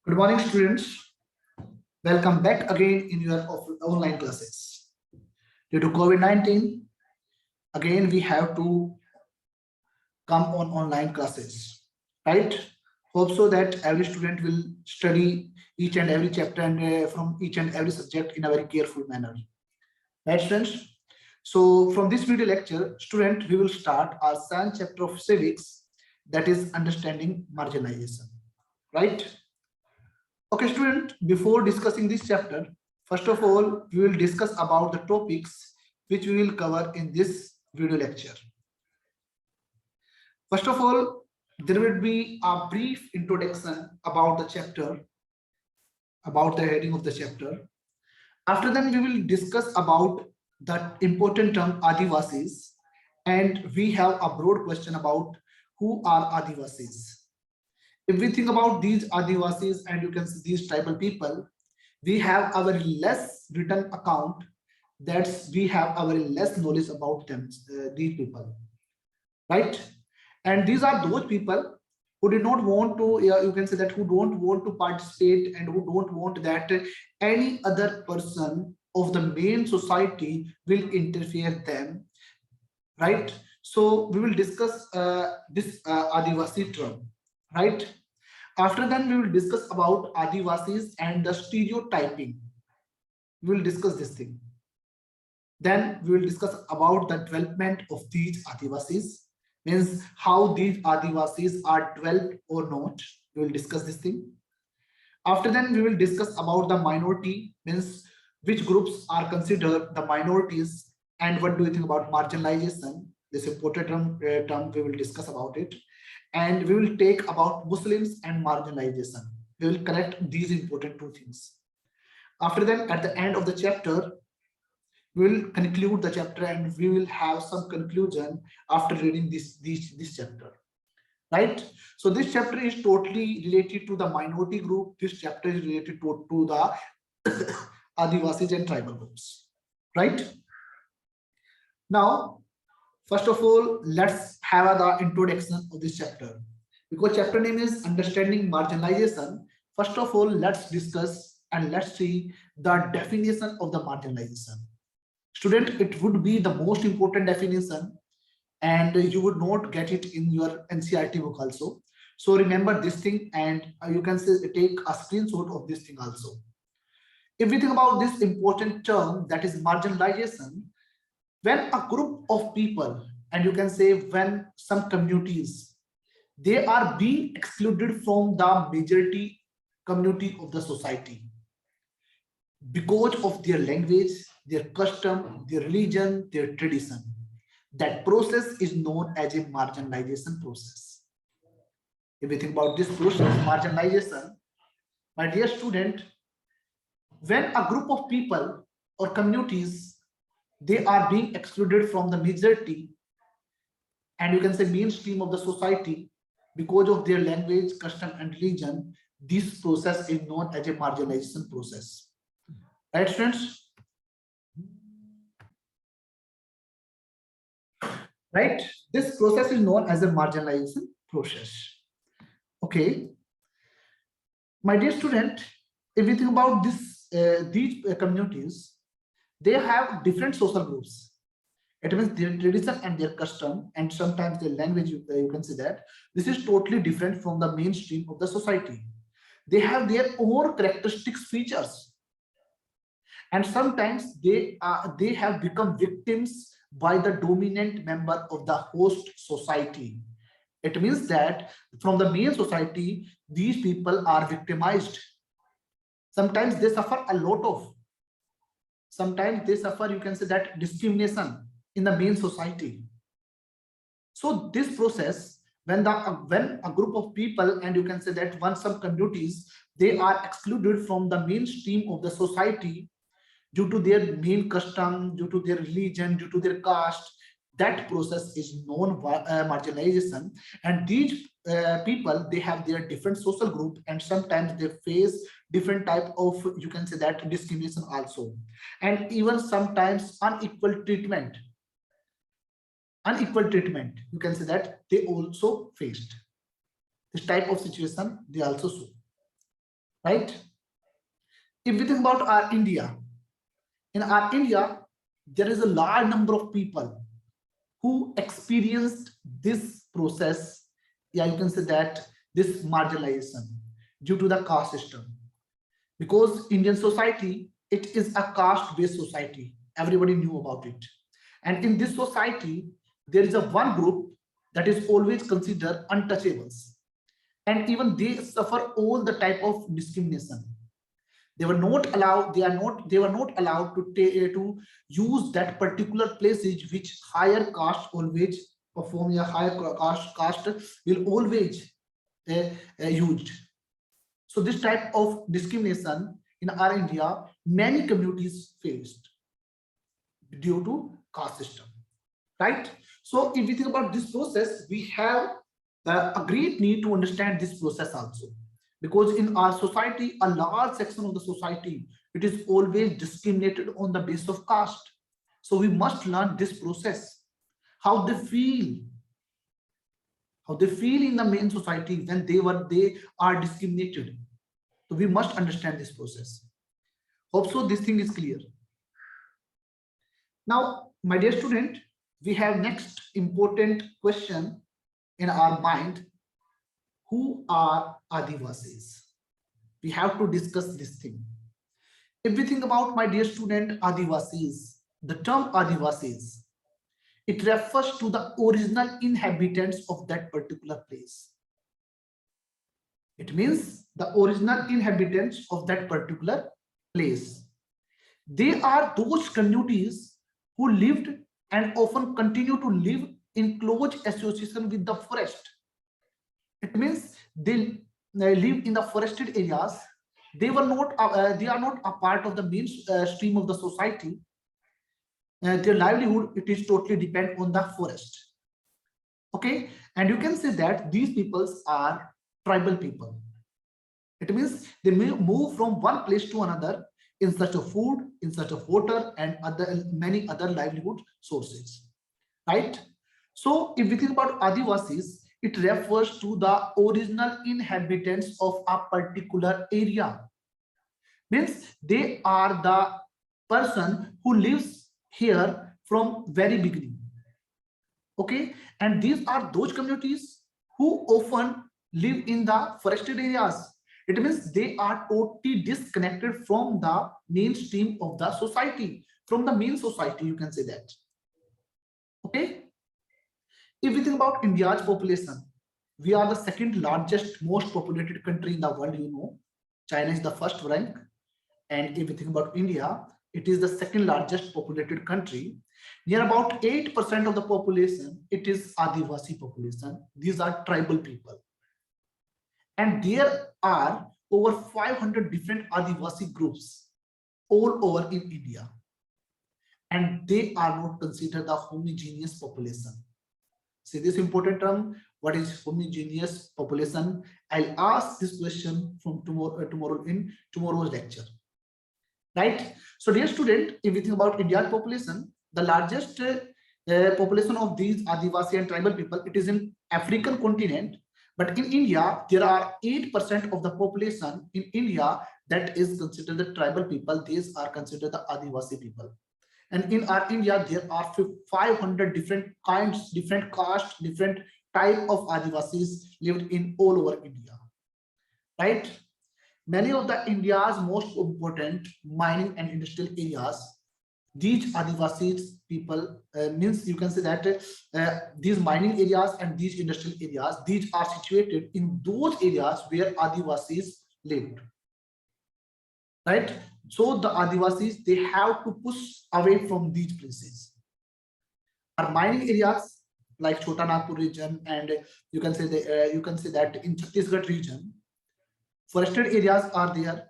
Good morning, students. Welcome back again in your online classes. Due to COVID-19, again we have to come on online classes, right? Hope so that every student will study each and every chapter and from each and every subject in a very careful manner, right, students? So from this video lecture, student, we will start our science chapter of civics, that is understanding marginalization, right? Okay, student, before discussing this chapter, first of all, we will discuss about the topics which we will cover in this video lecture. First of all, there will be a brief introduction about the chapter, about the heading of the chapter. After that, we will discuss about the important term Adivasis, and we have a broad question about who are Adivasis. If we think about these Adivasis and you can see these tribal people, we have a very less written account, that we have a very less knowledge about them, these people, right? And these are those people who did not want to, you can say that, who don't want to participate and who don't want that any other person of the main society will interfere them, right? So we will discuss this Adivasi term, right? After that, we will discuss about Adivasis and the stereotyping. We will discuss this thing. Then we will discuss about the development of these Adivasis, means how these Adivasis are developed or not. We will discuss this thing. After that, we will discuss about the minority, means which groups are considered the minorities and what do you think about marginalization. This important term we will discuss about it. And we will take about Muslims and marginalization. We will connect these important two things. After that, at the end of the chapter, we will conclude the chapter and we will have some conclusion after reading this chapter, right? So this chapter is totally related to the minority group. This chapter is related to the Adivasis and tribal groups, right? Now, first of all, let's have the introduction of this chapter. Because chapter name is understanding marginalization, first of all, let's discuss and let's see the definition of the marginalization. Student, it would be the most important definition and you would not get it in your NCERT book also. So remember this thing and you can say, take a screenshot of this thing also. If we think about this important term, that is marginalization, when a group of people, and you can say when some communities, they are being excluded from the majority community of the society because of their language, their custom, their religion, their tradition. That process is known as a marginalization process. If we think about this process, marginalization, my dear student, when a group of people or communities, they are being excluded from the majority and you can say mainstream of the society because of their language, custom and religion, this process is known as a marginalization process, right, students? Right, this process is known as a marginalization process. Okay, my dear student, if we think about this these communities, they have different social groups. It means their tradition and their custom and sometimes their language, you can see that this is totally different from the mainstream of the society. They have their own characteristics, features, and sometimes they have become victims by the dominant member of the host society. It means that from the main society, these people are victimized. Sometimes they suffer a lot of, sometimes they suffer, you can say that, discrimination in the main society. So this process, when a group of people, and you can say that when some communities, they are excluded from the mainstream of the society due to their main custom, due to their religion, due to their caste, that process is known marginalization. And these people, they have their different social group and sometimes they face different type of, you can say that, discrimination also, and even sometimes unequal treatment, you can say that, they also faced this type of situation, they also saw. right? If we think about our India, in our India, there is a large number of people who experienced this process. Yeah, you can say that this marginalization due to the caste system, because Indian society, it is a caste-based society. Everybody knew about it. And in this society, there is a one group that is always considered untouchables. And even they suffer all the type of discrimination. They were not allowed, they were not allowed to use that particular places which higher caste always perform, a higher caste will always used. So this type of discrimination in our India, many communities faced due to caste system, right? So if we think about this process, we have a great need to understand this process also, because in our society, a large section of the society, it is always discriminated on the basis of caste. So we must learn this process, how they feel, in the main society when they are discriminated. So we must understand this process. Hope so this thing is clear. Now, my dear student, we have next important question in our mind. Who are Adivasis? We have to discuss this thing. If we think about, my dear student, Adivasis, the term Adivasis, it refers to the original inhabitants of that particular place. It means the original inhabitants of that particular place. They are those communities who lived and often continue to live in close association with the forest. It means they live in the forested areas. They are not a part of the mainstream of the society. Their livelihood, it is totally depend on the forest. Okay, and you can say that these peoples are tribal people. It means they may move from one place to another in search of food, in search of water, and many other livelihood sources, right? So if we think about Adivasis, it refers to the original inhabitants of a particular area. Means they are the person who lives here from very beginning. Okay, and these are those communities who often live in the forested areas. It means they are totally disconnected from the mainstream of the society, from the main society, you can say that. Okay, if we think about India's population, we are the second largest, most populated country in the world. You know, China is the first rank, and if we think about India, it is the second largest populated country. Near about 8% of the population, it is Adivasi population. These are tribal people. And there are over 500 different Adivasi groups all over in India. And they are not considered the homogeneous population. See this important term, what is homogeneous population? I'll ask this question from tomorrow in tomorrow's lecture. Right? So dear student, if we think about India's population, the largest population of these Adivasi and tribal people, it is in African continent. But in India, there are 8% of the population in India that is considered the tribal people. These are considered the Adivasi people. And in our India, there are 500 different kinds, different castes, different type of Adivasis lived in all over India. Right? Many of the India's most important mining and industrial areas, these Adivasis people, means you can say that these mining areas and these industrial areas, these are situated in those areas where Adivasis lived. Right? So the Adivasis, they have to push away from these places. Our mining areas like Chota Nagpur region, and you can say that in Chhattisgarh region, forested areas are there.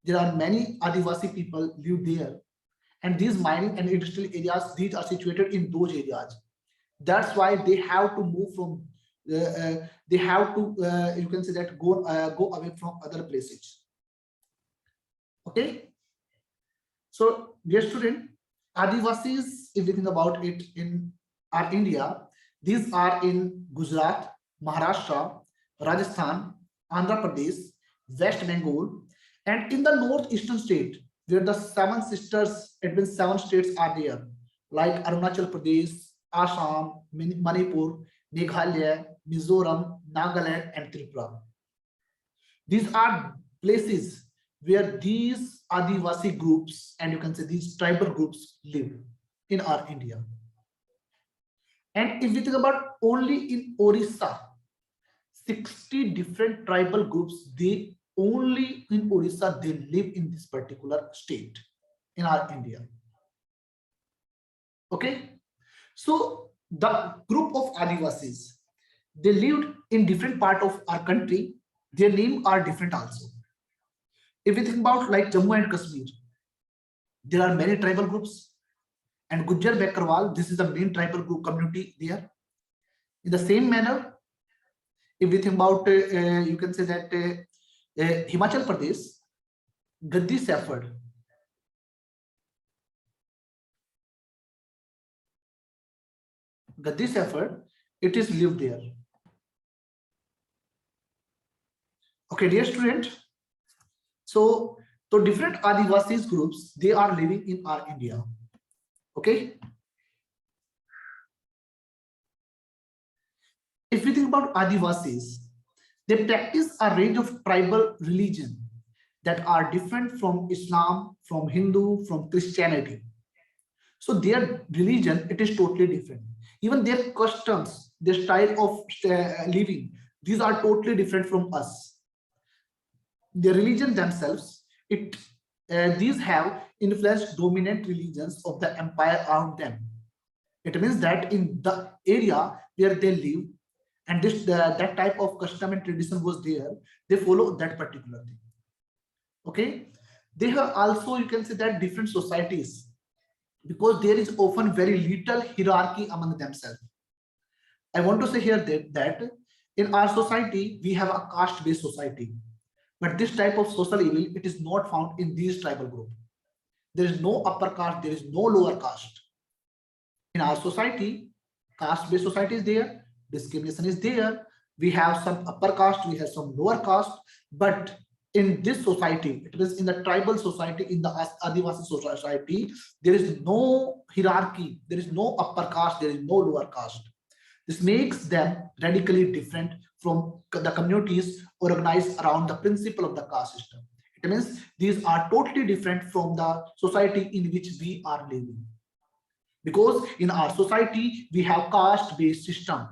There are many Adivasi people live there, and these mining and industrial areas, these are situated in those areas. That's why they have to move from. They have to, you can say that, go away from other places. Okay. So, dear student, Adivasis, if we think about it in our India, these are in Gujarat, Maharashtra, Rajasthan, Andhra Pradesh, West Bengal, and in the northeastern state, where the seven sisters, it means seven states are there, like Arunachal Pradesh, Assam, Manipur, Meghalaya, Mizoram, Nagaland, and Tripura. These are places where these Adivasi groups, and you can say these tribal groups, live in our India. And if we think about only in Orissa, 60 different tribal groups, they only in Orissa, they live in this particular state in our India. Okay, so the group of Adivasis, they lived in different part of our country. Their name are different also. If we think about like Jammu and Kashmir, there are many tribal groups, and Gujjar Bakarwal, this is the main tribal group community there. In the same manner, if we think about, you can say that Himachal Pradesh, Gaddi Safford, it is lived there. Okay, dear student. So different Adivasis groups, they are living in our India. Okay. If we think about Adivasis, they practice a range of tribal religion that are different from Islam, from Hindu, from Christianity. So their religion, it is totally different. Even their customs, their style of living, these are totally different from us. Their religion themselves, these have influenced dominant religions of the empire around them. It means that in the area where they live, and that type of custom and tradition was there, they follow that particular thing. Okay, they have also, you can say that, different societies, because there is often very little hierarchy among themselves. I want to say here that in our society we have a caste based society, but this type of social evil, it is not found in these tribal group. There is no upper caste, there is no lower caste. In our society, caste based society is there, discrimination is there, we have some upper caste, we have some lower caste, but in this society, it is in the tribal society, in the Adivasi society, there is no hierarchy, there is no upper caste, there is no lower caste. This makes them radically different from the communities organized around the principle of the caste system. It means these are totally different from the society in which we are living. Because in our society, we have caste-based system.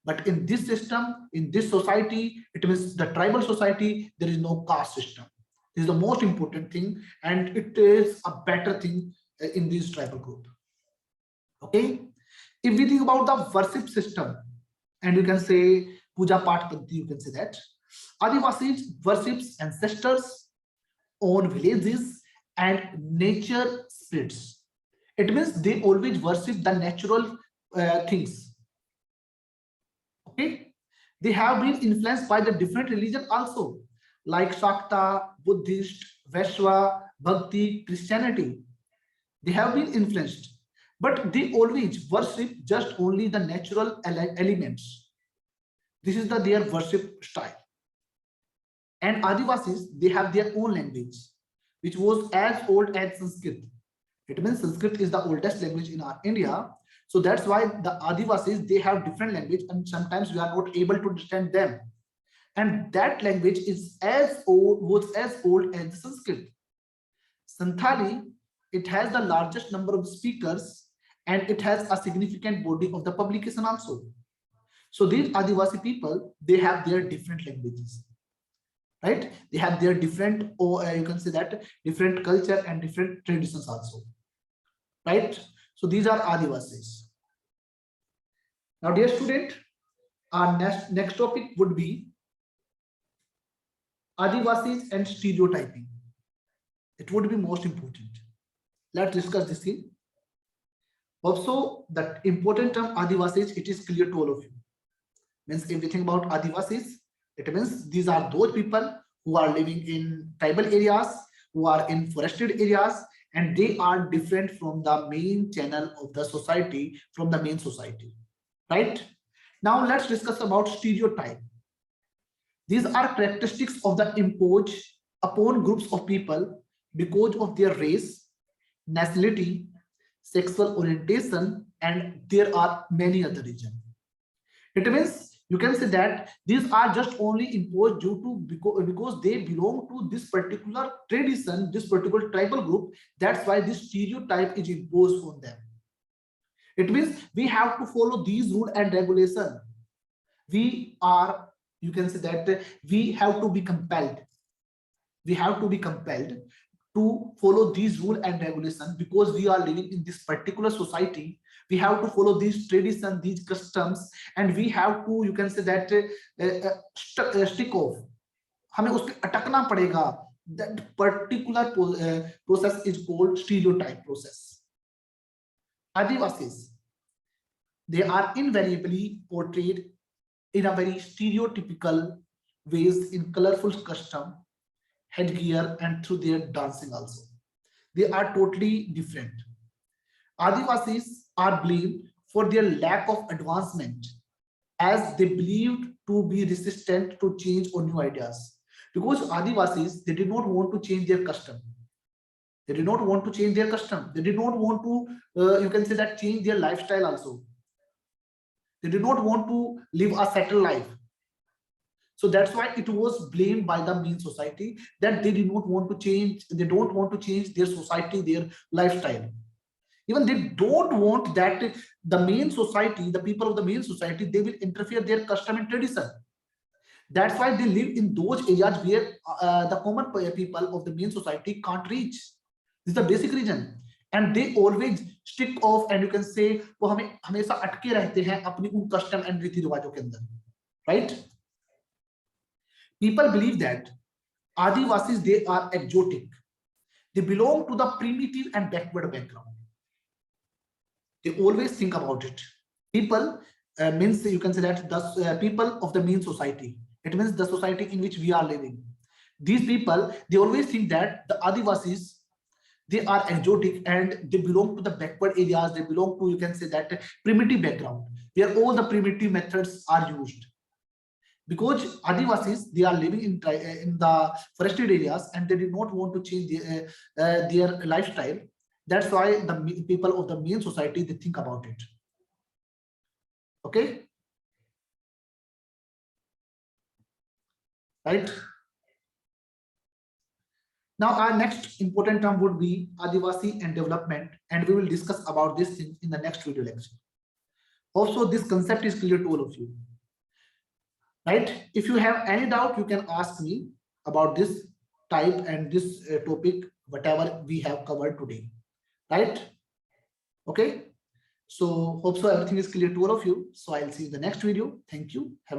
But in this system, in this society, it means the tribal society, there is no caste system. This is the most important thing, and it is a better thing in this tribal group. Okay. If we think about the worship system, and you can say puja part paddhati, you can say that Adivasis worships ancestors, own villages, and nature spirits. It means they always worship the natural things. Okay, they have been influenced by the different religion also, like Shakta, Buddhist, Vaishwa, Bhakti, Christianity. They have been influenced, but they always worship just only the natural elements. This is their worship style. And Adivasis, they have their own language, which was as old as Sanskrit. It means Sanskrit is the oldest language in our India. So that's why the Adivasis, they have different language, and sometimes we are not able to understand them. And that language is was as old as Sanskrit. Santhali, it has the largest number of speakers, and it has a significant body of the publication also. So these Adivasi people, they have their different languages, right? They have their different, or you can say that, different culture and different traditions also, right? So these are Adivasis. Now, dear student, our next topic would be Adivasis and stereotyping. It would be most important. Let's discuss this thing. Also, that important term Adivasis, it is clear to all of you. Means if we think about Adivasis, it means these are those people who are living in tribal areas, who are in forested areas, and they are different from the main channel of the society, from the main society, right? Now let's discuss about stereotype. These are characteristics of the imposed upon groups of people because of their race, nationality, sexual orientation, and there are many other reasons. It means you can say that these are just only imposed due to because they belong to this particular tradition, this particular tribal group. That's why this stereotype is imposed on them. It means we have to follow these rules and regulation. We are, you can say that we have to be compelled. We have to be compelled to follow these rules and regulations because we are living in this particular society. We have to follow these traditions, these customs, and we have to, you can say that stick off. हमें उस पे अटकना पड़ेगा. That particular process is called stereotype process. Adivasis, they are invariably portrayed in a very stereotypical ways in colorful custom, headgear, and through their dancing also. They are totally different. Adivasis are blamed for their lack of advancement as they believed to be resistant to change or new ideas. Because Adivasis, they did not want to change their custom. They did not want to change their custom. They did not want to, you can say that, change their lifestyle also. They did not want to live a settled life. So that's why it was blamed by the main society that they did not want to change. They don't want to change their society, their lifestyle. Even they don't want that the main society, the people of the main society, they will interfere their custom and tradition. That's why they live in those areas where the common people of the main society can't reach. This is the basic reason. And they always stick off, and you can say वो हमें हमेशा अटके रहते हैं अपनी उन custom and रीति रिवाजों के अंदर, right? People believe that Adivasis, they are exotic. They belong to the primitive and backward background. They always think about it. People means you can say that the people of the main society. It means the society in which we are living. These people, they always think that the Adivasis, they are exotic and they belong to the backward areas. They belong to, you can say that, primitive background where all the primitive methods are used. Because Adivasis, they are living in the forested areas and they did not want to change their lifestyle. That's why the people of the main society, they think about it. Okay, right? Now our next important term would be Adivasi and development, and we will discuss about this in the next video lecture. Also, this concept is clear to all of you, right? If you have any doubt, you can ask me about this type and this topic, whatever we have covered today, right? Okay, so hope so everything is clear to all of you. So I'll see you in the next video. Thank you. Have a nice